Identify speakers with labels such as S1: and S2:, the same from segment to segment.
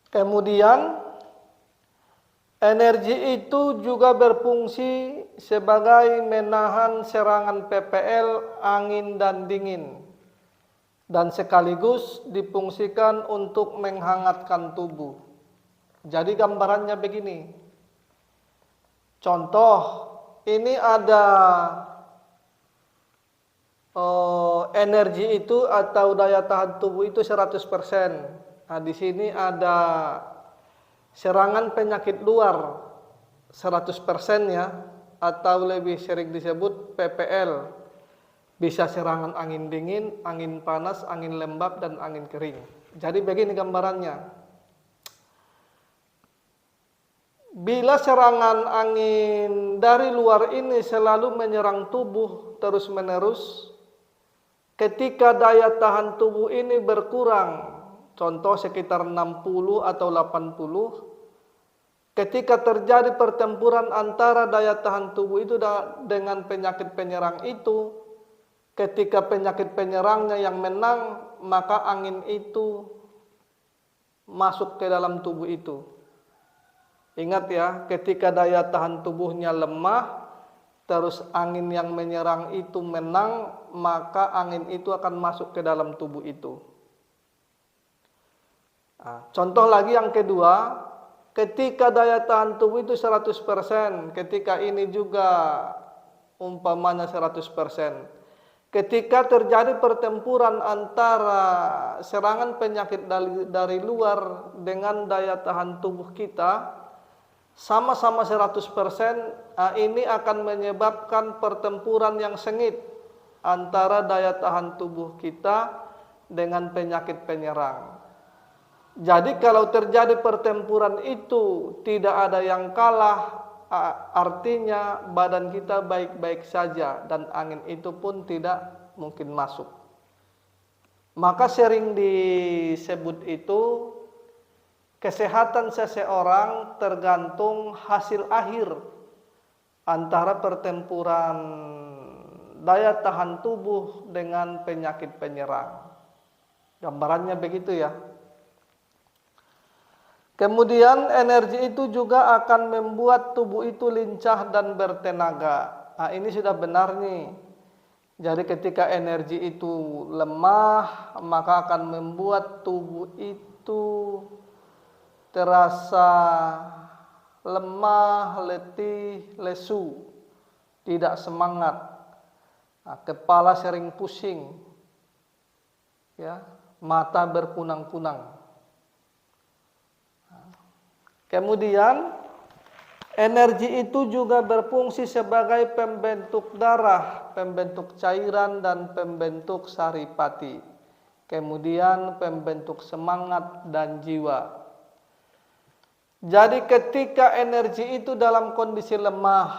S1: Kemudian energi itu juga berfungsi sebagai menahan serangan PPL, angin dan dingin, dan sekaligus difungsikan untuk menghangatkan tubuh. Jadi gambarannya begini. Contoh, ini ada energi itu atau daya tahan tubuh itu 100%. Nah, di sini ada serangan penyakit luar 100% ya, atau lebih sering disebut PPL. Bisa serangan angin dingin, angin panas, angin lembab, dan angin kering. Jadi begini gambarannya. Bila serangan angin dari luar ini selalu menyerang tubuh terus-menerus, ketika daya tahan tubuh ini berkurang, contoh sekitar 60 atau 80, ketika terjadi pertempuran antara daya tahan tubuh itu dengan penyakit penyerang itu, ketika penyakit penyerangnya yang menang, maka angin itu masuk ke dalam tubuh itu. Ingat ya, ketika daya tahan tubuhnya lemah, terus angin yang menyerang itu menang, maka angin itu akan masuk ke dalam tubuh itu. Nah, contoh lagi yang kedua, ketika daya tahan tubuh itu 100%, ketika ini juga umpamanya 100%. Ketika terjadi pertempuran antara serangan penyakit dari luar dengan daya tahan tubuh kita, sama-sama 100%, ini akan menyebabkan pertempuran yang sengit antara daya tahan tubuh kita dengan penyakit penyerang. Jadi kalau terjadi pertempuran itu tidak ada yang kalah, artinya badan kita baik-baik saja dan angin itu pun tidak mungkin masuk. Maka sering disebut itu kesehatan seseorang tergantung hasil akhir antara pertempuran daya tahan tubuh dengan penyakit penyerang. Gambarannya begitu ya. Kemudian energi itu juga akan membuat tubuh itu lincah dan bertenaga. Nah, ini sudah benar nih. Jadi ketika energi itu lemah, maka akan membuat tubuh itu terasa lemah, letih, lesu, tidak semangat. Nah, kepala sering pusing, ya, mata berkunang-kunang. Kemudian energi itu juga berfungsi sebagai pembentuk darah, pembentuk cairan dan pembentuk saripati. Kemudian pembentuk semangat dan jiwa. Jadi ketika energi itu dalam kondisi lemah,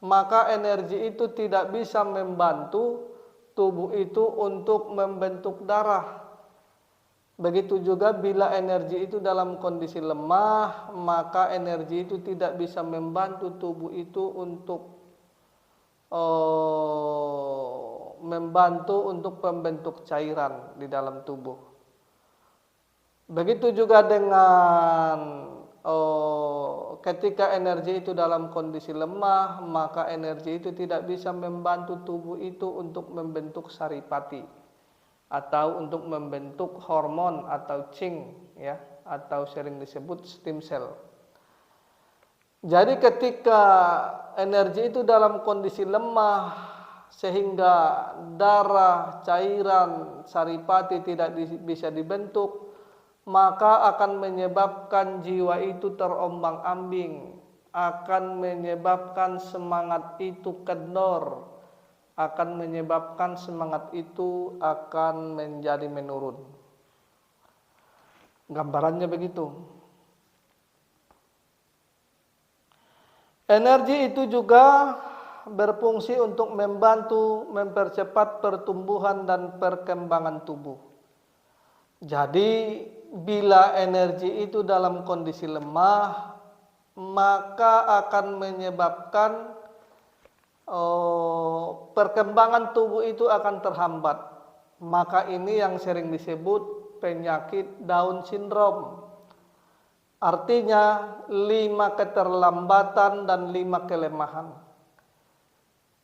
S1: maka energi itu tidak bisa membantu tubuh itu untuk membentuk darah. Begitu juga bila energi itu dalam kondisi lemah, maka energi itu tidak bisa membantu tubuh itu untuk membentuk cairan di dalam tubuh. Begitu juga dengan ketika energi itu dalam kondisi lemah, maka energi itu tidak bisa membantu tubuh itu untuk membentuk saripati atau untuk membentuk hormon atau qing, ya, atau sering disebut stem cell. Jadi ketika energi itu dalam kondisi lemah sehingga darah, cairan, saripati tidak bisa dibentuk, maka akan menyebabkan jiwa itu terombang-ambing, akan menyebabkan semangat itu kendor, akan menyebabkan semangat itu akan menjadi menurun. Gambarannya begitu. Energi itu juga berfungsi untuk membantu mempercepat pertumbuhan dan perkembangan tubuh. Jadi bila energi itu dalam kondisi lemah, maka akan menyebabkan perkembangan tubuh itu akan terhambat. Maka ini yang sering disebut penyakit Down syndrome. Artinya 5 keterlambatan dan 5 kelemahan.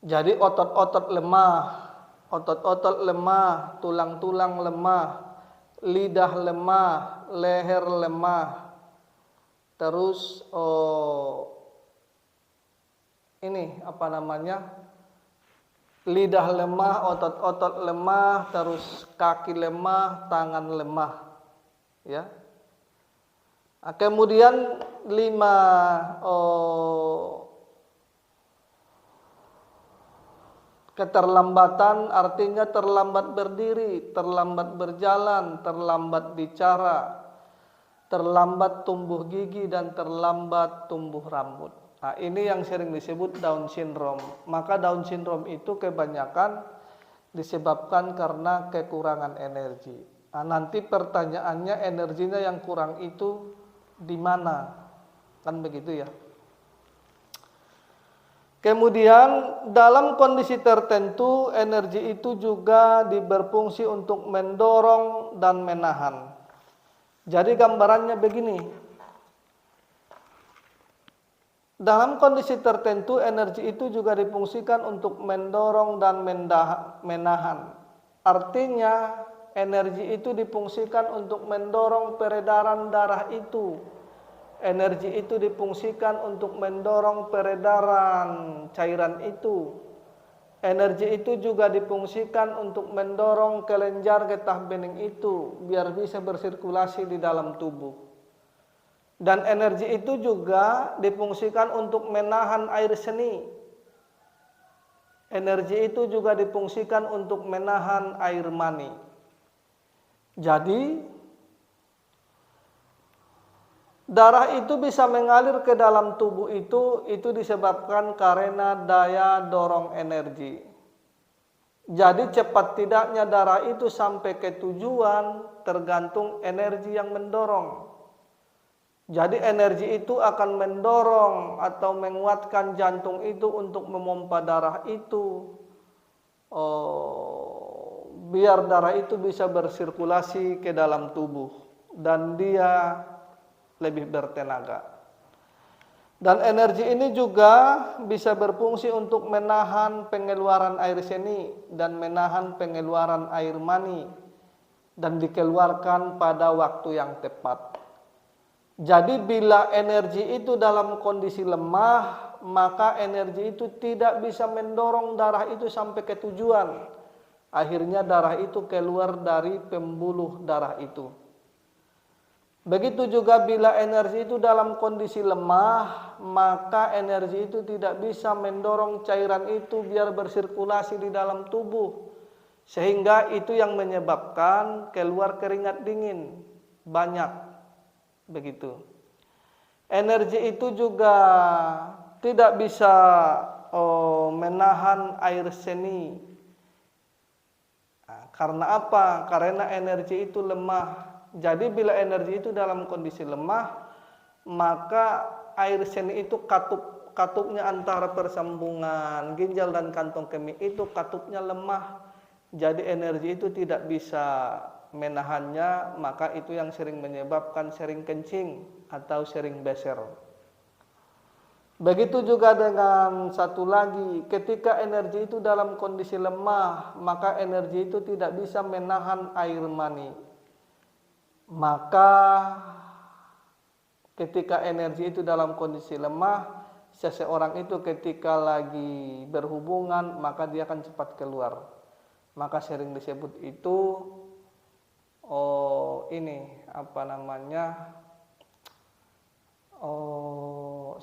S1: Jadi otot-otot lemah, tulang-tulang lemah, lidah lemah, leher lemah. Terus lidah lemah, otot-otot lemah, terus kaki lemah, tangan lemah, ya. Kemudian 5 keterlambatan artinya terlambat berdiri, terlambat berjalan, terlambat bicara, terlambat tumbuh gigi, dan terlambat tumbuh rambut. Nah, ini yang sering disebut Down syndrome. Maka Down syndrome itu kebanyakan disebabkan karena kekurangan energi. Nah, nanti pertanyaannya, energinya yang kurang itu di mana? Kan begitu ya. Kemudian dalam kondisi tertentu energi itu juga berfungsi untuk mendorong dan menahan. Jadi gambarannya begini. Dalam kondisi tertentu energi itu juga difungsikan untuk mendorong dan menahan. Artinya energi itu difungsikan untuk mendorong peredaran darah itu. Energi itu difungsikan untuk mendorong peredaran cairan itu. Energi itu juga difungsikan untuk mendorong kelenjar getah bening itu biar bisa bersirkulasi di dalam tubuh. Dan energi itu juga difungsikan untuk menahan air seni. Energi itu juga difungsikan untuk menahan air mani. Jadi darah itu bisa mengalir ke dalam tubuh itu disebabkan karena daya dorong energi. Jadi cepat tidaknya darah itu sampai ke tujuan tergantung energi yang mendorong. Jadi energi itu akan mendorong atau menguatkan jantung itu untuk memompa darah itu. Biar darah itu bisa bersirkulasi ke dalam tubuh dan dia lebih bertenaga. Dan energi ini juga bisa berfungsi untuk menahan pengeluaran air seni dan menahan pengeluaran air mani dan dikeluarkan pada waktu yang tepat. Jadi bila energi itu dalam kondisi lemah, maka energi itu tidak bisa mendorong darah itu sampai ke tujuan. Akhirnya darah itu keluar dari pembuluh darah itu. Begitu juga bila energi itu dalam kondisi lemah, maka energi itu tidak bisa mendorong cairan itu biar bersirkulasi di dalam tubuh. Sehingga itu yang menyebabkan keluar keringat dingin banyak. Begitu. Energi itu juga tidak bisa menahan air seni. Nah, karena apa? Karena energi itu lemah. Jadi bila energi itu dalam kondisi lemah, maka air seni itu katupnya antara persambungan ginjal dan kantong kemih itu katupnya lemah. Jadi energi itu tidak bisa menahannya, maka itu yang sering menyebabkan sering kencing atau sering beser. Begitu juga dengan satu lagi, ketika energi itu dalam kondisi lemah, maka energi itu tidak bisa menahan air mani. Maka ketika energi itu dalam kondisi lemah, seseorang itu ketika lagi berhubungan, maka dia akan cepat keluar. Maka sering disebut itu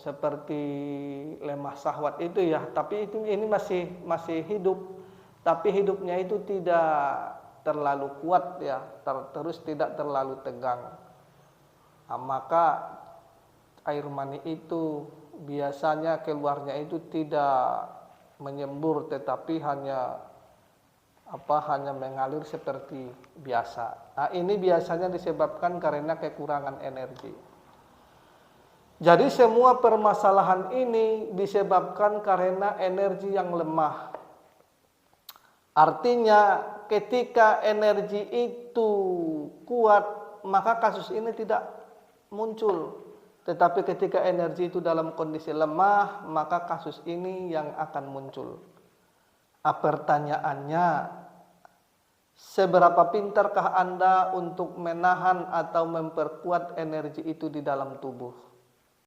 S1: seperti lemah syahwat itu ya, tapi ini masih hidup, tapi hidupnya itu tidak terlalu kuat ya, terus tidak terlalu tegang. Nah, maka air mani itu biasanya keluarnya itu tidak menyembur, tetapi hanya mengalir seperti biasa. Nah, ini biasanya disebabkan karena kekurangan energi. Jadi semua permasalahan ini disebabkan karena energi yang lemah. Artinya ketika energi itu kuat, maka kasus ini tidak muncul. Tetapi ketika energi itu dalam kondisi lemah, maka kasus ini yang akan muncul. Pertanyaannya, seberapa pintarkah Anda untuk menahan atau memperkuat energi itu di dalam tubuh?